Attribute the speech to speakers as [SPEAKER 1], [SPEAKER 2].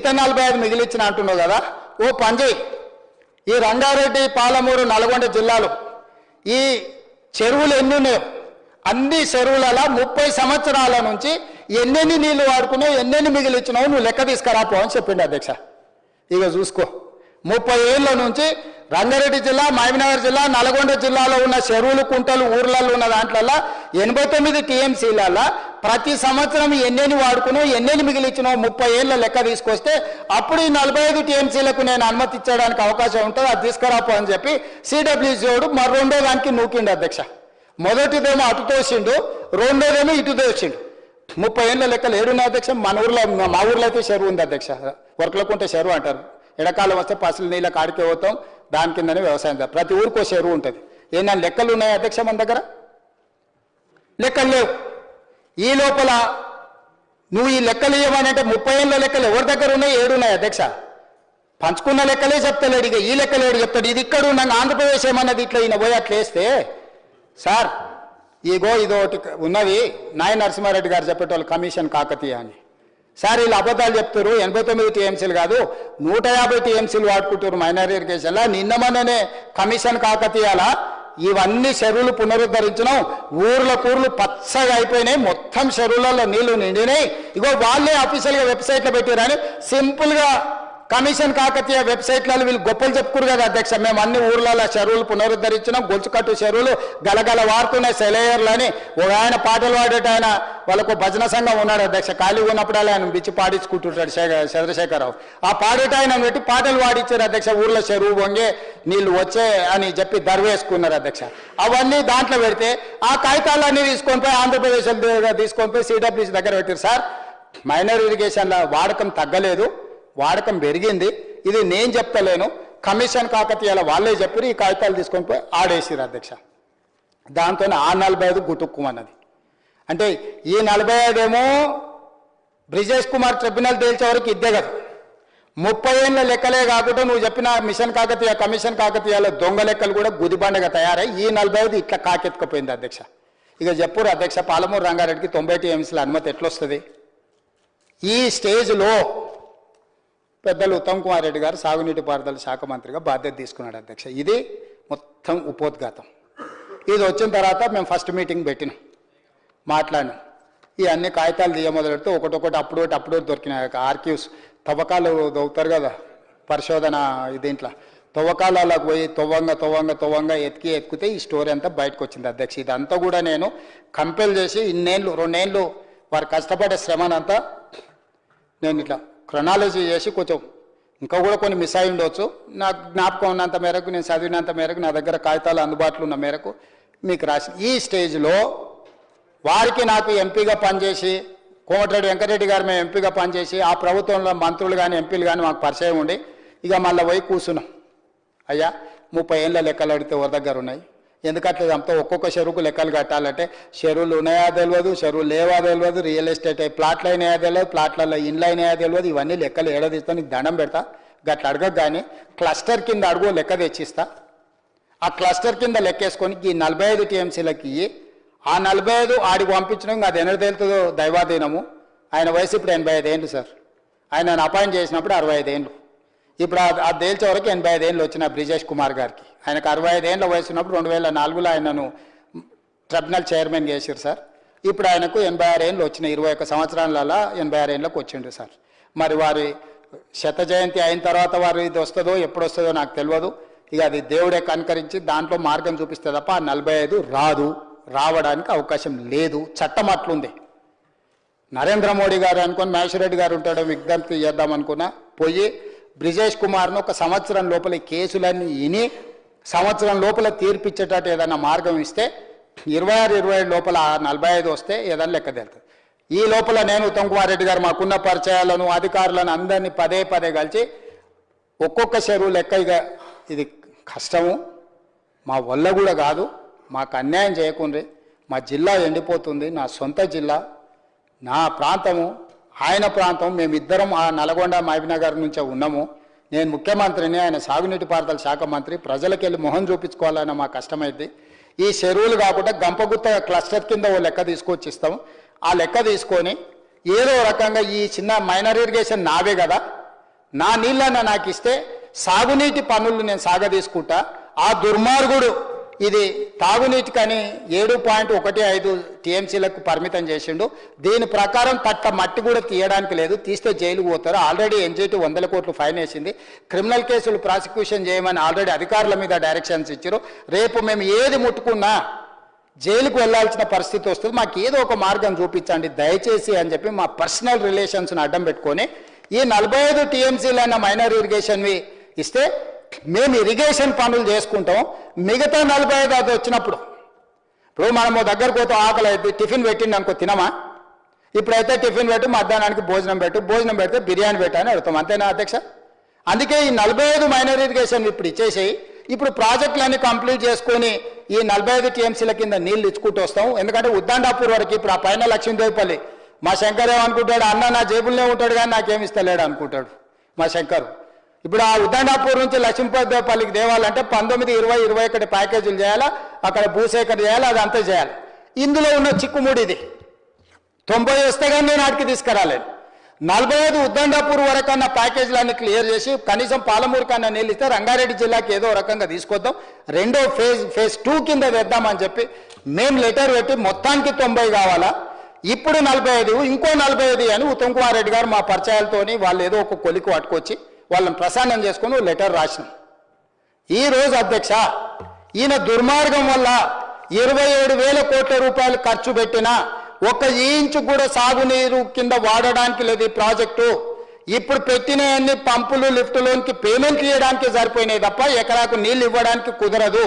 [SPEAKER 1] మిగతా 45 మిగిలిచ్చిన అంటున్నావు కదా, ఓ పంజయ్ ఈ రంగారెడ్డి, పాలమూరు, నల్గొండ జిల్లాలు ఈ చెరువులు ఎన్ని ఉన్నాయో అన్ని చెరువులలో 30 సంవత్సరాల నుంచి ఎన్నెన్ని నీళ్లు వాడుకున్నావు, ఎన్నెన్ని మిగిలిచ్చినావు నువ్వు లెక్క తీసుకురాపో అని చెప్పిండు అధ్యక్ష. ఇక చూసుకో 30 ఏళ్ళ నుంచి రంగారెడ్డి జిల్లా, మహబూబ్నగర్ జిల్లా, నల్గొండ జిల్లాలో ఉన్న చెరువులు, కుంటలు, ఊర్లలో ఉన్న దాంట్లో 89 టీఎంసీలలో ప్రతి సంవత్సరం ఎన్నెన్ని వాడుకున్నావు, ఎన్నెన్ని మిగిలిచ్చినావు 30 ఏళ్ళ లెక్క తీసుకొస్తే అప్పుడు ఈ 45 టీఎంసీలకు నేను అనుమతి ఇచ్చడానికి అవకాశం ఉంటుంది, అది తీసుకురాపో అని చెప్పి సిడబ్ల్యూసీఓడు మరి రెండో దానికి నూకిండు అధ్యక్ష. మొదటిదేమో అటు తోసిండు, రెండోదేమో ఇటు తోసిండు. 30 ఏళ్ళ లెక్కలు ఏడున్నాయి అధ్యక్ష. మా ఊర్లో అయితే చెరువు ఉంది అధ్యక్ష, వర్కలకుంటే చెరువు అంటారు. ఎడకాలం వస్తే పసులు నీళ్ళ కాడికి పోతాం, దాని కిందనే వ్యవసాయం. ప్రతి ఊరికో చెరువు ఉంటుంది. ఏమన్నా లెక్కలు ఉన్నాయి అధ్యక్ష మన దగ్గర? లెక్కలు లేవు. ఈ లోపల నువ్వు ఈ లెక్కలు ఇవ్వమనంటే 30 ఏళ్ళ లెక్కలు ఎవరి దగ్గర ఉన్నాయి? ఏడున్నాయి అధ్యక్ష. పంచుకున్న లెక్కలే చెప్తలేడు, ఇక ఈ లెక్కలేడు చెప్తాడు. ఇది ఇక్కడ ఉన్నాను ఆంధ్రప్రదేశ్ ఏమన్నది ఇట్లా ఈయన పోయి అట్లా వేస్తే సార్ ఇగో ఇదోటి ఉన్నది, నాయ నరసింహారెడ్డి గారు చెప్పేటోళ్ళు కమిషన్ కాకతీయ అని. సార్ వీళ్ళు అబద్ధాలు చెప్తారు, 89 టీఎంసీలు కాదు 150 టీఎంసీలు వాడుకుంటారు మైనర్ ఇరిగేషన్లా. నిన్నమనే కమిషన్ కాకతీయాల ఇవన్నీ చెరువులు పునరుద్ధరించడం, ఊర్లు పచ్చగా అయిపోయినాయి, మొత్తం చెరువులలో నీళ్లు నిండినాయి. ఇగో వాళ్ళే అఫీషియల్గా వెబ్సైట్లో పెట్టారని సింపుల్గా కమిషన్ కాకతీయ వెబ్సైట్లలో వీళ్ళు గొప్పలు చెప్పుకురు కదా అధ్యక్ష. మేము అన్ని ఊర్లలో చెరువులు పునరుద్ధరించినాం, గొలుచుకట్టు చెరువులు గలగల వాడుతున్నాయి సెలయర్లు అని. ఒక ఆయన పాటలు పాడేట ఆయన వాళ్ళకు భజన సంఘం ఉన్నాడు అధ్యక్ష. ఖాళీగా ఉన్నప్పుడు ఆయన బిచ్చి పాడించుకుంటుంటాడు చంద్రశేఖరరావు. ఆ పాడేట ఆయన పెట్టి పాటలు పాడించారు అధ్యక్ష. ఊర్లో చెరువు వంగే నీళ్లు వచ్చే అని చెప్పి దర్వేసుకున్నారు అధ్యక్ష. అవన్నీ దాంట్లో పెడితే ఆ కాగితాలన్నీ తీసుకొని పోయి ఆంధ్రప్రదేశ్ తీసుకొని పోయి సిడబ్ల్యూసీ దగ్గర పెట్టారు. సార్ మైనర్ ఇరిగేషన్ల వాడకం తగ్గలేదు, వాడకం పెరిగింది, ఇది నేను చెప్తలేను, కమిషన్ కాకతీయాల వాళ్ళే చెప్పారు. ఈ కాగితాలు తీసుకొని పోయి ఆడేసిరు అధ్యక్ష. దాంతో ఆ 45 గుటుక్కుమన్నది. అంటే ఈ 45 ఏమో బ్రిజేష్ కుమార్ ట్రిబ్యునల్ తేల్చే వరకు ఇద్దే కదా. 30 ఏళ్ళ లెక్కలే కాకుండా నువ్వు చెప్పిన మిషన్ కాకతీయ, కమిషన్ కాకతీయాల దొంగ లెక్కలు కూడా గుదిబండగా తయారై ఈ 45 ఇట్లా కాకెత్తుకుపోయింది అధ్యక్ష. ఇక చెప్పురు అధ్యక్ష, పాలమూరు రంగారెడ్డికి 90 టీఎంసీల అనుమతి ఎట్లొస్తుంది? ఈ స్టేజ్లో పెద్దలు ఉత్తమ్ కుమార్ రెడ్డి గారు సాగునీటి పారుదల శాఖ మంత్రిగా బాధ్యత తీసుకున్నాడు అధ్యక్ష. ఇది మొత్తం ఉపోద్ఘాతం. ఇది వచ్చిన తర్వాత మేము ఫస్ట్ మీటింగ్ పెట్టినాం, మాట్లాడినాం. ఈ అన్ని కాగితాలు తీయ మొదలెడితే ఒకటొకటి అప్పుడు దొరికినాయి. ఆర్క్యూస్ తవ్వకాలు దొరుకుతారు కదా, పరిశోధన దీంట్లో తవ్వకాలకు పోయి తవ్వంగా ఎత్తికితే ఈ స్టోరీ అంతా బయటకు వచ్చింది అధ్యక్ష. ఇదంతా కూడా నేను కంపెల్ చేసి 2 ఏళ్ళు వారు కష్టపడే శ్రమనంతా నేను ఇట్లా క్రొనాలజీ చేసి కొంచెం ఇంకా కూడా కొన్ని మిస్ అయి ఉండవచ్చు. నాకు జ్ఞాపకం ఉన్నంత మేరకు, నేను చదివినంత మేరకు, నా దగ్గర కాగితాలు అందుబాటులో ఉన్న మేరకు మీకు రాసి ఈ స్టేజ్లో వారికి నాకు ఎంపీగా పనిచేసి, కోమటిరెడ్డి వెంకటరెడ్డి గారు మేము ఎంపీగా పనిచేసి ఆ ప్రభుత్వంలో మంత్రులు కానీ ఎంపీలు కానీ మాకు పరిచయం ఉండి ఇక మళ్ళీ పోయి కూర్చున్నాం. అయ్యా 30 ఏళ్ళ లెక్కలు అడిగితే ఎవరి దగ్గర ఉన్నాయి? ఎందుకంటే అంతా ఒక్కొక్క చెరువుకు లెక్కలు కట్టాలంటే చెరువులు ఉన్నాయా తెలియదు, చెరువులు లేవా తెలియదు, రియల్ ఎస్టేట్ ప్లాట్లు అయినాయా తెలియదు, ప్లాట్లలో ఇండ్లు అయినాయా తెలియదు. ఇవన్నీ లెక్కలు ఏడాదిస్తా, నీకు దండం పెడతా. గట్ల అడగక కానీ క్లస్టర్ కింద అడుగు లెక్క తెచ్చిస్తా. ఆ క్లస్టర్ కింద లెక్కేసుకొని ఈ 45 టీఎంసీలకి ఆ 45 ఆడికి పంపించడం అది ఎన్నడ తేలుతుందో దైవాధీనము. ఆయన వయసు ఇప్పుడు 85 ఏళ్ళు సార్. ఆయన అపాయింట్ చేసినప్పుడు 65 ఏళ్ళు. ఇప్పుడు అది తేల్చే వరకు 85 ఏళ్ళు వచ్చిన బ్రిజేష్ కుమార్ గారికి. ఆయనకు 65 ఏళ్ళ వయసు ఉన్నప్పుడు 2004లో ఆయనను ట్రిబ్యునల్ చైర్మన్ చేశారు సార్. ఇప్పుడు ఆయనకు 86 ఏళ్ళు వచ్చినాయి. 21 సంవత్సరాలలో 86 ఏళ్ళకి వచ్చిండు సార్. మరి వారి శత జయంతి అయిన తర్వాత వారు ఇది వస్తుందో ఎప్పుడు వస్తుందో నాకు తెలియదు. ఇక అది దేవుడే కనుకరించి దాంట్లో మార్గం చూపిస్తే తప్ప ఆ 45 రావడానికి అవకాశం లేదు. చట్టం అట్లుంది. నరేంద్ర మోడీ గారు అనుకుని మహేశ్వరరెడ్డి గారు ఉంటాడో విజ్ఞప్తి చేద్దామనుకున్నా పోయి బ్రిజేష్ కుమార్ను 1 సంవత్సరం లోపల కేసులన్నీ విని సంవత్సరం లోపల తీర్పిచ్చేటట్టు ఏదైనా మార్గం ఇస్తే 26-27 లోపల 45 వస్తే ఏదైనా లెక్క తెలుస్తుంది. ఈ లోపల నేను ఉత్తమ్ కుమార్ రెడ్డి గారు మాకున్న పరిచయాలను అధికారులను అందరినీ పదే కలిసి ఒక్కొక్క చెరువు లెక్క ఇక ఇది కష్టము, మా వల్ల కూడా కాదు, మాకు అన్యాయం చేయకుండ్రి, మా జిల్లా ఎండిపోతుంది, నా సొంత జిల్లా, నా ప్రాంతము, ఆయన ప్రాంతం, మేమిద్దరం ఆ నల్గొండ మహబూబ్నగర్ నుంచే ఉన్నాము. నేను ముఖ్యమంత్రిని, ఆయన సాగునీటి పారుదల శాఖ మంత్రి, ప్రజలకు వెళ్ళి మొహం చూపించుకోవాలన్న మా కష్టమైంది. ఈ చెరువులు కాకుండా గంపగుత్త క్లస్టర్ కింద ఓ లెక్క తీసుకొచ్చి ఇస్తాం. ఆ లెక్క తీసుకొని ఏదో రకంగా ఈ చిన్న మైనర్ ఇరిగేషన్ నావే కదా, నా నీళ్ళన్న నాకు ఇస్తే సాగునీటి పనులు నేను సాగదీసుకుంటా. ఆ దుర్మార్గుడు ఇది తాగునీటికని 7.15 టీఎంసీలకు పరిమితం చేసిండు. దీని ప్రకారం తట్ట మట్టి కూడా తీయడానికి లేదు, తీస్తే జైలుకు పోతారు. ఆల్రెడీ ఎన్జిటి 100 కోట్లు ఫైన్ వేసింది. క్రిమినల్ కేసులు ప్రాసిక్యూషన్ చేయమని ఆల్రెడీ అధికారుల మీద డైరెక్షన్స్ ఇచ్చారు. రేపు మేము ఏది ముట్టుకున్నా జైలుకు వెళ్లాల్సిన పరిస్థితి వస్తుంది. మాకు ఏదో ఒక మార్గం చూపించండి దయచేసి అని చెప్పి మా పర్సనల్ రిలేషన్స్ని అడ్డం పెట్టుకొని ఈ 45 టీఎంసీలైన మైనర్ ఇరిగేషన్వి ఇస్తే మేము ఇరిగేషన్ పనులు చేసుకుంటాం. మిగతా 45 అది వచ్చినప్పుడు ఇప్పుడు మనము దగ్గరకు పోతే ఆకలి అయితే టిఫిన్ పెట్టిండి అనుకో తినమా? ఇప్పుడైతే టిఫిన్ పెట్టు, మధ్యాహ్నానికి భోజనం పెట్టు, భోజనం పెడితే బిర్యానీ పెట్టని అడుగుతాం. అంతేనా అధ్యక్ష? అందుకే ఈ 45 మైనర్ ఇరిగేషన్ ఇప్పుడు ఇచ్చేసేయి. ఇప్పుడు ప్రాజెక్టులన్నీ కంప్లీట్ చేసుకొని ఈ 45 టీఎంసీల కింద నీళ్లు ఇచ్చుకుంటూ వస్తాం. ఎందుకంటే ఉద్దండాపూర్ వరకు ఇప్పుడు ఆ పైన లక్ష్మీదేవిపల్లి మా శంకర్ ఏమనుకుంటాడు, అన్న నా జేబుల్లో ఉంటాడు కానీ నాకేమి ఇస్తలేడు అనుకుంటాడు మా శంకర్. ఇప్పుడు ఆ ఉద్దండాపూర్ నుంచి లక్ష్మీదేవిపల్లికి దేవాలంటే 19, 20, 21 ప్యాకేజీలు చేయాలా, అక్కడ భూసేకరణ చేయాలి, అది అంతా చేయాలి. ఇందులో ఉన్న చిక్కుముడి ఇది 90 వస్తే కానీ నేను ఆడికి తీసుకురాలేను. 45 ఉద్దండాపూర్ వరకన్నా ప్యాకేజీలన్నీ క్లియర్ చేసి కనీసం పాలమూరు కన్నా నీళ్ళు ఇస్తే రంగారెడ్డి జిల్లాకి ఏదో రకంగా తీసుకొద్దాం. రెండో ఫేజ్ 2 కింద వేద్దామని చెప్పి మేము లెటర్ పెట్టి మొత్తానికి 90 కావాలా, ఇప్పుడు 45 ఇంకో 45 అని ఉత్తమ్ కుమార్ రెడ్డి గారు మా పరిచయాలతోని వాళ్ళు ఏదో ఒక కొలికి పట్టుకొచ్చి వాళ్ళని ప్రసారం చేసుకుని లెటర్ రాసినాం. ఈరోజు అధ్యక్ష ఈయన దుర్మార్గం వల్ల 27,000 కోట్ల రూపాయలు ఖర్చు పెట్టినా ఒక ఇంచు కూడా సాగునీరు కింద వాడడానికి లేదు ఈ ప్రాజెక్టు. ఇప్పుడు పెట్టిన అన్ని పంపులు లిఫ్టులోనికి పేమెంట్లు ఇవ్వడానికి సరిపోయినాయి తప్ప ఎకరాకు నీళ్ళు ఇవ్వడానికి కుదరదు.